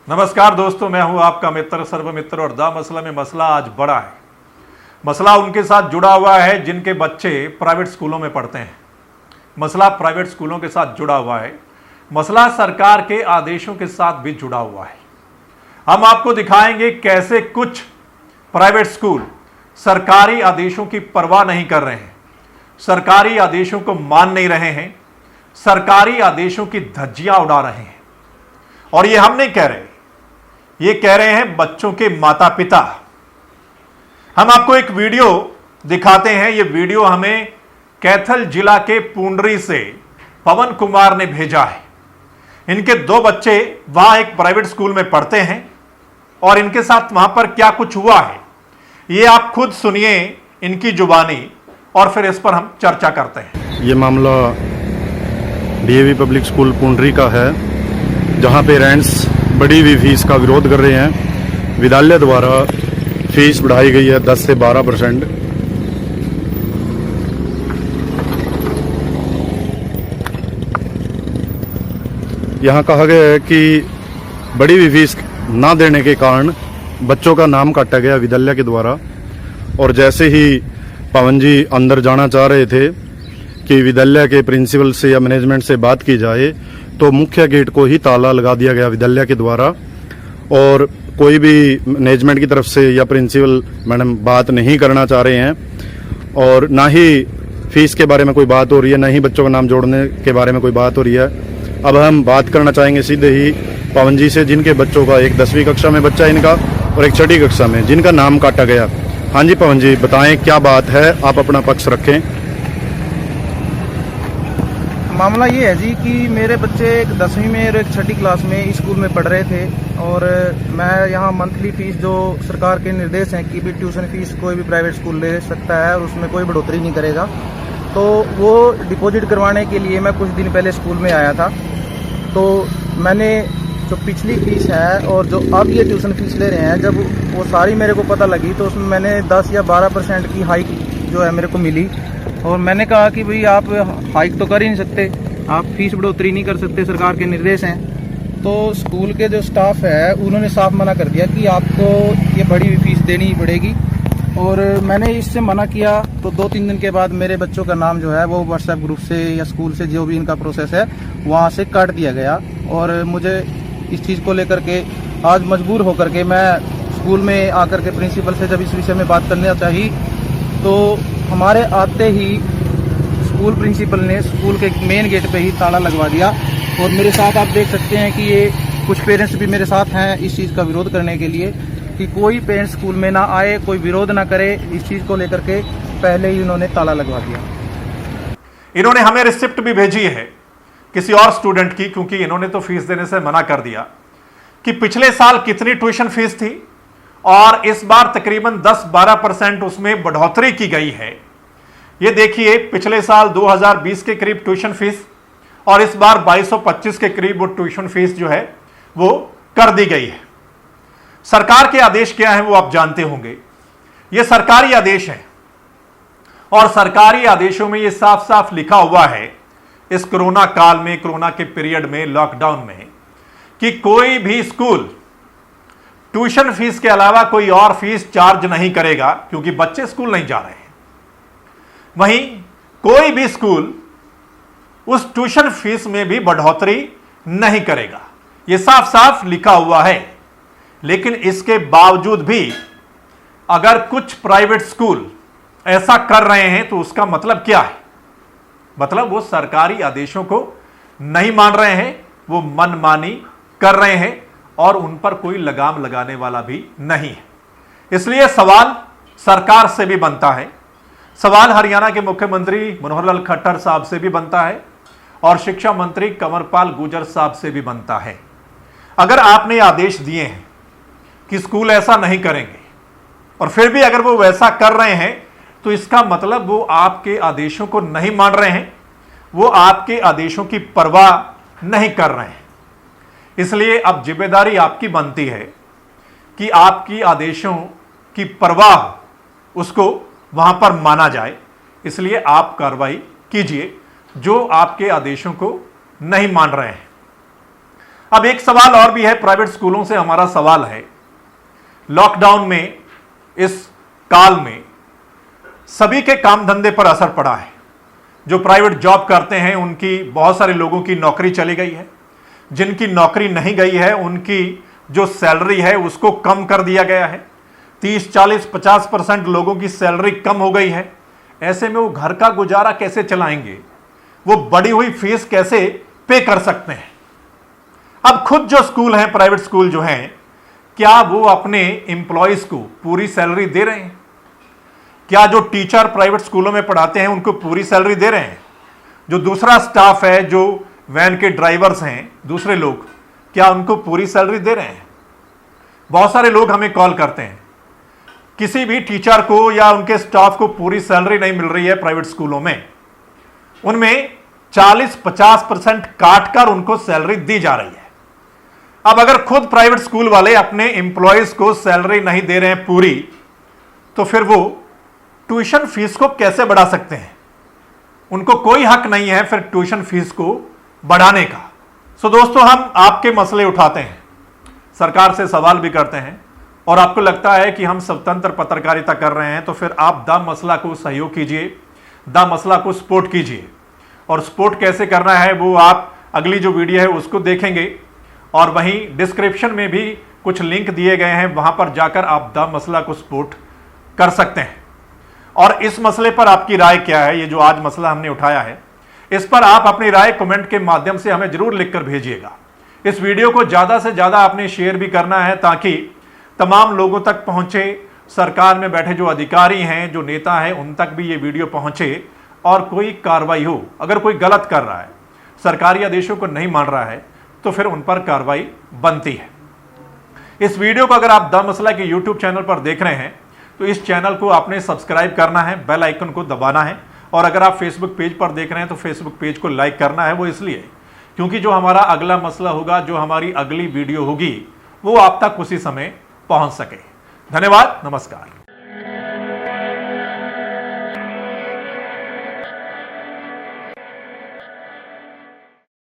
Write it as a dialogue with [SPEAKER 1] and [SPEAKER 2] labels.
[SPEAKER 1] नमस्कार दोस्तों, मैं हूं आपका मित्र सर्वमित्र और द मसला में मसला आज बड़ा है। मसला उनके साथ जुड़ा हुआ है जिनके बच्चे प्राइवेट स्कूलों में पढ़ते हैं। मसला प्राइवेट स्कूलों के साथ जुड़ा हुआ है। मसला सरकार के आदेशों के साथ भी जुड़ा हुआ है। हम आपको दिखाएंगे कैसे कुछ प्राइवेट स्कूल सरकारी आदेशों की परवाह नहीं कर रहे हैं, सरकारी आदेशों को मान नहीं रहे हैं, सरकारी आदेशों की धज्जियां उड़ा रहे हैं। और ये हम नहीं कह रहे, ये कह रहे हैं बच्चों के माता पिता। हम आपको एक वीडियो दिखाते हैं। ये वीडियो हमें कैथल जिला के पुंडरी से पवन कुमार ने भेजा है। इनके 2 बच्चे वहां एक प्राइवेट स्कूल में पढ़ते हैं और इनके साथ वहां पर क्या कुछ हुआ है ये आप खुद सुनिए इनकी जुबानी, और फिर इस पर हम चर्चा करते हैं।
[SPEAKER 2] ये मामला डीएवी पब्लिक स्कूल पुंडरी का है, जहां पेरेंट्स बढ़ी हुई फीस का विरोध कर रहे हैं। विद्यालय द्वारा फीस बढ़ाई गई है 10 से 12%। यहां कहा गया है कि बढ़ी हुई फीस ना देने के कारण बच्चों का नाम काटा गया विद्यालय के द्वारा। और जैसे ही पवन जी अंदर जाना चाह रहे थे कि विद्यालय के प्रिंसिपल से या मैनेजमेंट से बात की जाए, तो मुख्य गेट को ही ताला लगा दिया गया विद्यालय के द्वारा। और कोई भी मैनेजमेंट की तरफ से या प्रिंसिपल मैडम बात नहीं करना चाह रहे हैं, और ना ही फीस के बारे में कोई बात हो रही है, ना ही बच्चों का नाम जोड़ने के बारे में कोई बात हो रही है। अब हम बात करना चाहेंगे सीधे ही पवन जी से, जिनके बच्चों का एक 10वीं कक्षा में बच्चा है इनका और एक 6ठी कक्षा में, जिनका नाम काटा गया। हाँ जी पवन जी, बताएं क्या बात है, आप अपना पक्ष रखें।
[SPEAKER 3] मामला ये है जी कि मेरे बच्चे एक 10वीं में और एक 6ठी क्लास में इस स्कूल में पढ़ रहे थे, और मैं यहाँ मंथली फीस जो सरकार के निर्देश हैं कि भी ट्यूशन फीस कोई भी प्राइवेट स्कूल ले सकता है और उसमें कोई बढ़ोतरी नहीं करेगा, तो वो डिपॉजिट करवाने के लिए मैं कुछ दिन पहले स्कूल में आया था। तो मैंने जो पिछली फीस है और जो अब ये ट्यूशन फीस ले रहे हैं, जब वो सारी मेरे को पता लगी तो उसमें मैंने 10 या 12% की हाइक जो है मेरे को मिली। और मैंने कहा कि भाई आप हाइक तो कर ही नहीं सकते, आप फीस बढ़ोतरी नहीं कर सकते, सरकार के निर्देश हैं। तो स्कूल के जो स्टाफ है उन्होंने साफ मना कर दिया कि आपको ये बढ़ी हुई फीस देनी ही पड़ेगी। और मैंने इससे मना किया तो 2-3 दिन के बाद मेरे बच्चों का नाम जो है वो व्हाट्सएप ग्रुप से या स्कूल से जो भी इनका प्रोसेस है वहाँ से काट दिया गया। और मुझे इस चीज़ को लेकर के आज मजबूर होकर के मैं स्कूल में आकर के प्रिंसिपल से जब इस विषय में बात करना चाहिए, तो हमारे आते ही स्कूल प्रिंसिपल ने स्कूल के मेन गेट पे ही ताला लगवा दिया। और मेरे साथ आप देख सकते हैं कि ये कुछ पेरेंट्स भी मेरे साथ हैं इस चीज़ का विरोध करने के लिए कि कोई पेरेंट्स स्कूल में ना आए, कोई विरोध ना करे। इस चीज़ को लेकर के पहले ही उन्होंने ताला लगवा दिया।
[SPEAKER 1] इन्होंने हमें रिसिप्ट भी भेजी है किसी और स्टूडेंट की, क्योंकि इन्होंने तो फीस देने से मना कर दिया कि पिछले साल कितनी ट्यूशन फीस थी और इस बार तकरीबन 10-12% उसमें बढ़ोतरी की गई है। ये देखिए, पिछले साल 2020 के करीब ट्यूशन फीस और इस बार 2225 के करीब वो ट्यूशन फीस जो है वो कर दी गई है। सरकार के आदेश क्या है वो आप जानते होंगे। ये सरकारी आदेश है और सरकारी आदेशों में ये साफ साफ लिखा हुआ है इस कोरोना काल में, कोरोना के पीरियड में, लॉकडाउन में, कि कोई भी स्कूल ट्यूशन फीस के अलावा कोई और फीस चार्ज नहीं करेगा, क्योंकि बच्चे स्कूल नहीं जा रहे हैं। वहीं कोई भी स्कूल उस ट्यूशन फीस में भी बढ़ोतरी नहीं करेगा। यह साफ साफ लिखा हुआ है। लेकिन इसके बावजूद भी अगर कुछ प्राइवेट स्कूल ऐसा कर रहे हैं तो उसका मतलब क्या है? मतलब वो सरकारी आदेशों को नहीं मान रहे हैं, वो मनमानी कर रहे हैं और उन पर कोई लगाम लगाने वाला भी नहीं है। इसलिए सवाल सरकार से भी बनता है, सवाल हरियाणा के मुख्यमंत्री मनोहर लाल खट्टर साहब से भी बनता है और शिक्षा मंत्री कंवरपाल गुर्जर साहब से भी बनता है। अगर आपने आदेश दिए हैं कि स्कूल ऐसा नहीं करेंगे और फिर भी अगर वो वैसा कर रहे हैं, तो इसका मतलब वो आपके आदेशों को नहीं मान रहे हैं, वो आपके आदेशों की परवाह नहीं कर रहे हैं। इसलिए अब जिम्मेदारी आपकी बनती है कि आपकी आदेशों की परवाह उसको वहां पर माना जाए। इसलिए आप कार्रवाई कीजिए जो आपके आदेशों को नहीं मान रहे हैं। अब एक सवाल और भी है, प्राइवेट स्कूलों से हमारा सवाल है, लॉकडाउन में इस काल में सभी के काम धंधे पर असर पड़ा है। जो प्राइवेट जॉब करते हैं उनकी, बहुत सारे लोगों की नौकरी चली गई है। जिनकी नौकरी नहीं गई है उनकी जो सैलरी है उसको कम कर दिया गया है। 30, 40, 50% लोगों की सैलरी कम हो गई है। ऐसे में वो घर का गुजारा कैसे चलाएंगे, वो बढ़ी हुई फीस कैसे पे कर सकते हैं। अब खुद जो स्कूल हैं, प्राइवेट स्कूल जो हैं, क्या वो अपने एम्प्लॉयज को पूरी सैलरी दे रहे हैं? क्या जो टीचर प्राइवेट स्कूलों में पढ़ाते हैं उनको पूरी सैलरी दे रहे हैं? जो दूसरा स्टाफ है, जो वैन के ड्राइवर्स हैं, दूसरे लोग, क्या उनको पूरी सैलरी दे रहे हैं? बहुत सारे लोग हमें कॉल करते हैं, किसी भी टीचर को या उनके स्टाफ को पूरी सैलरी नहीं मिल रही है प्राइवेट स्कूलों में। उनमें 40-50% काट कर उनको सैलरी दी जा रही है। अब अगर खुद प्राइवेट स्कूल वाले अपने एम्प्लॉयज को सैलरी नहीं दे रहे हैं पूरी, तो फिर वो ट्यूशन फीस को कैसे बढ़ा सकते हैं? उनको कोई हक नहीं है फिर ट्यूशन फीस को बढ़ाने का। सो दोस्तों, हम आपके मसले उठाते हैं, सरकार से सवाल भी करते हैं, और आपको लगता है कि हम स्वतंत्र पत्रकारिता कर रहे हैं, तो फिर आप द मसला को सहयोग कीजिए, द मसला को सपोर्ट कीजिए। और सपोर्ट कैसे करना है वो आप अगली जो वीडियो है उसको देखेंगे, और वहीं डिस्क्रिप्शन में भी कुछ लिंक दिए गए हैं, वहां पर जाकर आप द मसला को सपोर्ट कर सकते हैं। और इस मसले पर आपकी राय क्या है, ये जो आज मसला हमने उठाया है, इस पर आप अपनी राय कमेंट के माध्यम से हमें जरूर लिखकर भेजिएगा। इस वीडियो को ज्यादा से ज्यादा आपने शेयर भी करना है ताकि तमाम लोगों तक पहुंचे, सरकार में बैठे जो अधिकारी हैं, जो नेता हैं, उन तक भी ये वीडियो पहुंचे और कोई कार्रवाई हो। अगर कोई गलत कर रहा है, सरकारी आदेशों को नहीं मान रहा है, तो फिर उन पर कार्रवाई बनती है। इस वीडियो को अगर आप द मसला के यूट्यूब चैनल पर देख रहे हैं तो इस चैनल को आपने सब्सक्राइब करना है, बेल आइकन को दबाना है, और अगर आप फेसबुक पेज पर देख रहे हैं तो फेसबुक पेज को लाइक करना है। वो इसलिए क्योंकि जो हमारा अगला मसला होगा, जो हमारी अगली वीडियो होगी, वो आप तक उसी समय पहुंच सके। धन्यवाद, नमस्कार।